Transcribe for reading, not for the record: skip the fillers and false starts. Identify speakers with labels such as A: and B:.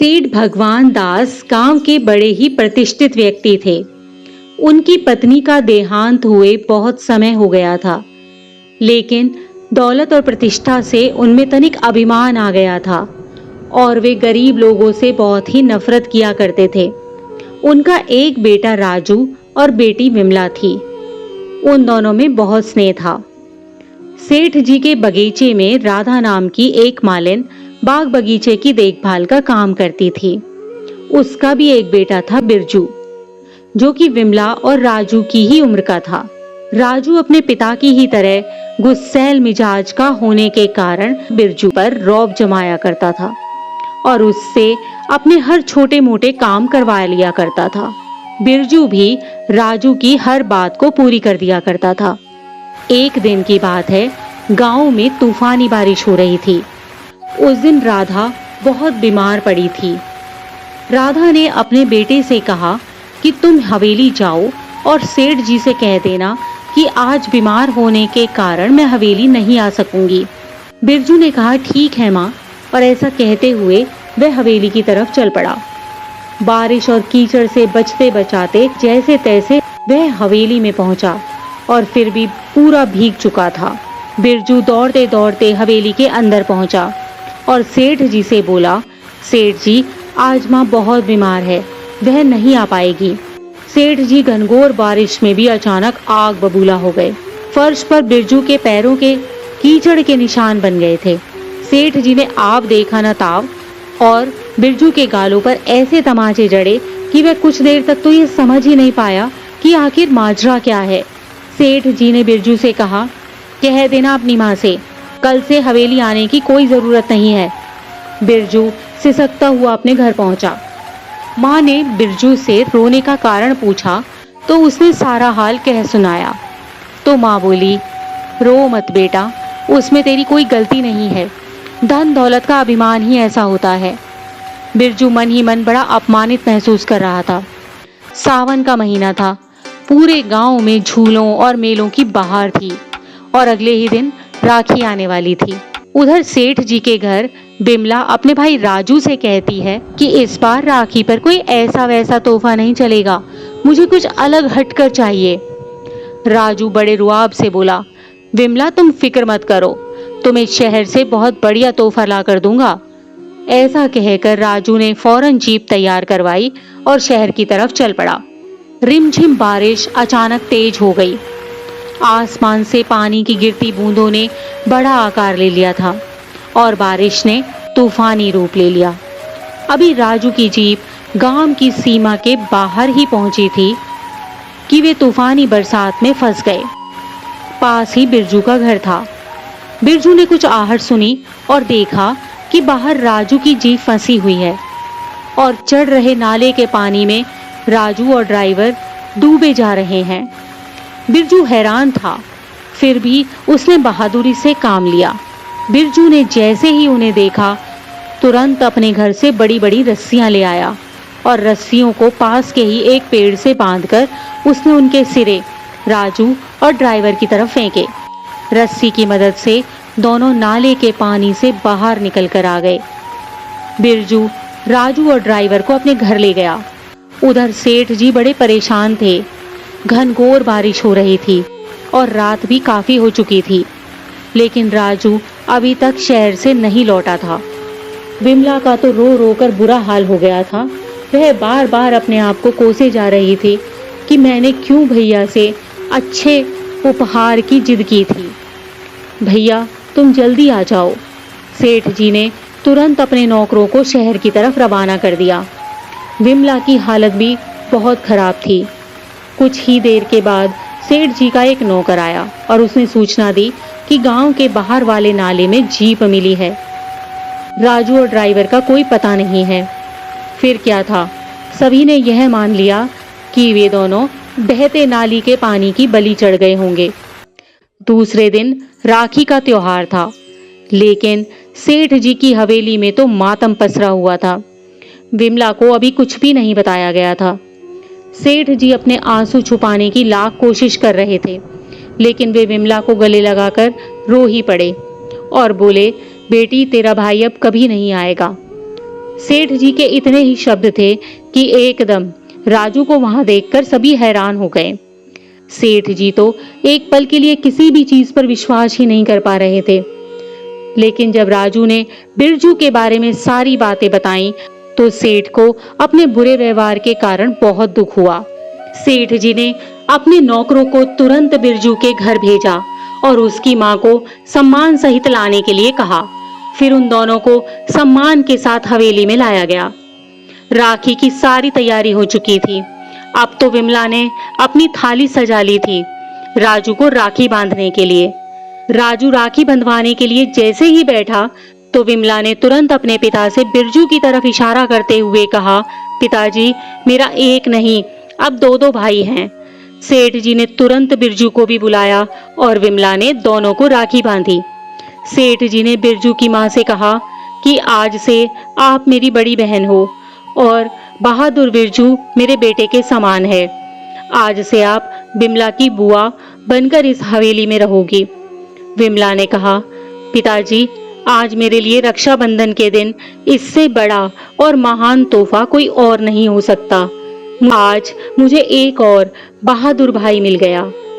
A: सेठ भगवान दास गांव के बड़े ही प्रतिष्ठित व्यक्ति थे। उनकी पत्नी का देहांत हुए बहुत समय हो गया था, लेकिन दौलत और प्रतिष्ठा से उनमें तनिक अभिमान आ गया था और वे गरीब लोगों से बहुत ही नफरत किया करते थे। उनका एक बेटा राजू और बेटी विमला थी। उन दोनों में बहुत स्नेह था। सेठ जी के बगीचे में राधा नाम की एक मालिन बाग बगीचे की देखभाल का काम करती थी। उसका भी एक बेटा था बिरजू, जो कि विमला और राजू की ही उम्र का था। राजू अपने पिता की ही तरह गुस्सैल मिजाज का होने के कारण बिरजू पर रौब जमाया करता था और उससे अपने हर छोटे मोटे काम करवा लिया करता था। बिरजू भी राजू की हर बात को पूरी कर दिया करता था। एक दिन की बात है, गांव में तूफानी बारिश हो रही थी। उस दिन राधा बहुत बीमार पड़ी थी। राधा ने अपने बेटे से कहा कि तुम हवेली जाओ और सेठ जी से कह देना कि आज बीमार होने के कारण मैं हवेली नहीं आ सकूंगी। बिरजू ने कहा ठीक है माँ, और ऐसा कहते हुए वह हवेली की तरफ चल पड़ा। बारिश और कीचड़ से बचते बचाते जैसे तैसे वह हवेली में पहुंचा और फिर भी पूरा भीग चुका था। बिरजू दौड़ते दौड़ते हवेली के अंदर पहुंचा और सेठ जी से बोला, सेठ जी आज माँ बहुत बीमार है, वह नहीं आ पाएगी। सेठ जी घनघोर बारिश में भी अचानक आग बबूला हो गए। फर्श पर बिरजू के पैरों के कीचड़ के निशान बन गए थे। सेठ जी ने आप देखा न ताव और बिरजू के गालों पर ऐसे तमाचे जड़े कि वह कुछ देर तक तो ये समझ ही नहीं पाया कि आखिर माजरा क्या है। सेठ जी ने बिरजू से कहा, कह देना अपनी माँ से कल से हवेली आने की कोई जरूरत नहीं है। बिरजू सिसकता हुआ अपने घर पहुंचा। माँ ने बिरजू से रोने का कारण पूछा तो उसने सारा हाल कह सुनाया। तो माँ बोली, रो मत बेटा, उसमें तेरी कोई गलती नहीं है, धन दौलत का अभिमान ही ऐसा होता है। बिरजू मन ही मन बड़ा अपमानित महसूस कर रहा था। सावन का महीना था, पूरे गांव में झूलों और मेलों की बहार थी और अगले ही दिन राखी आने वाली थी। उधर सेठ जी के घर बिमला अपने भाई राजू से कहती है कि इस बार राखी पर कोई ऐसा वैसा तोहफा नहीं चलेगा, मुझे कुछ अलग हटकर चाहिए। राजू बड़े रुआब से बोला, विमला तुम फिक्र मत करो, तुम्हें शहर से बहुत बढ़िया तोहफा ला कर दूंगा। ऐसा कहकर राजू ने फौरन जीप तैयार करवाई और शहर की तरफ चल पड़ा। रिमझिम बारिश अचानक तेज हो गई। आसमान से पानी की गिरती बूंदों ने बड़ा आकार ले लिया था और बारिश ने तूफानी रूप ले लिया। अभी राजू की जीप गांव की सीमा के बाहर ही पहुंची थी कि वे तूफानी बरसात में फंस गए। पास ही बिरजू का घर था। बिरजू ने कुछ आहट सुनी और देखा कि बाहर राजू की जीप फंसी हुई है और चढ़ रहे नाले के पानी में राजू और ड्राइवर डूबे जा रहे हैं। बिरजू हैरान था, फिर भी उसने बहादुरी से काम लिया। बिरजू ने जैसे ही उन्हें देखा, तुरंत अपने घर से बड़ी बड़ी रस्सियां ले आया और रस्सियों को पास के ही एक पेड़ से बांधकर उसने उनके सिरे राजू और ड्राइवर की तरफ फेंके। रस्सी की मदद से दोनों नाले के पानी से बाहर निकल कर आ गए। बिरजू राजू और ड्राइवर को अपने घर ले गया। उधर सेठ जी बड़े परेशान थे। घनघोर बारिश हो रही थी और रात भी काफी हो चुकी थी, लेकिन राजू अभी तक शहर से नहीं लौटा था। विमला का तो रो रो कर बुरा हाल हो गया था। वह बार बार अपने आप को कोसे जा रही थी कि मैंने क्यों भैया से अच्छे उपहार की जिद की थी। भैया तुम जल्दी आ जाओ। सेठ जी ने तुरंत अपने नौकरों को शहर की तरफ रवाना कर दिया। विमला की हालत भी बहुत खराब थी। कुछ ही देर के बाद सेठ जी का एक नौकर आया और उसने सूचना दी कि गांव के बाहर वाले नाले में जीप मिली है। राजू और ड्राइवर का कोई पता नहीं है। फिर क्या था, सभी ने यह मान लिया कि वे दोनों बहते नाली के पानी की बलि चढ़ गए होंगे। दूसरे दिन राखी का त्योहार था, लेकिन सेठ जी की हवेली में तो मातम पसरा हुआ था। विमला को अभी कुछ भी नहीं बताया गया था। सेठ जी अपने आंसू छुपाने की लाख कोशिश कर रहे थे, लेकिन वे विमला को गले लगाकर रो ही पड़े और बोले, बेटी तेरा भाई अब कभी नहीं आएगा। सेठ जी के इतने ही शब्द थे कि एकदम राजू को वहां देखकर सभी हैरान हो गए। सेठ जी तो एक पल के लिए किसी भी चीज पर विश्वास ही नहीं कर पा रहे थे। लेकिन जब राजू ने बिरजू के बारे में सारी बातें बताईं, तो सेठ को अपने बुरे व्यवहार के कारण बहुत दुख हुआ। सेठ जी ने अपने नौकरों को तुरंत बिरजू के घर भेजा और उसकी मां को सम्मान सहित लाने के लिए कहा। फिर उन दोनों को सम्मान के साथ हवेली में लाया गया। राखी की सारी तैयारी हो चुकी थी। अब तो विमला ने अपनी थाली सजा ली थी राजू को राखी बांधने के लिए। राजू राखी बंधवाने के लिए जैसे ही बैठा, तो विमला ने तुरंत अपने पिता से बिरजू की तरफ इशारा करते हुए कहा, पिताजी, मेरा एक नहीं, अब दो दो भाई हैं। सेठ जी ने तुरंत बिरजू को भी बुलाया और विमला ने दोनों को राखी बांधी। सेठ जी ने बिरजू की मां से कहा कि आज से आप मेरी बड़ी बहन हो और बहादुर बिरजू मेरे बेटे के समान है। आज से आप विमला की बुआ बनकर इस हवेली में रहोगी। विमला ने कहा, पिताजी, आज मेरे लिए रक्षाबंधन के दिन इससे बड़ा और महान तोहफा कोई और नहीं हो सकता। आज मुझे एक और बहादुर भाई मिल गया।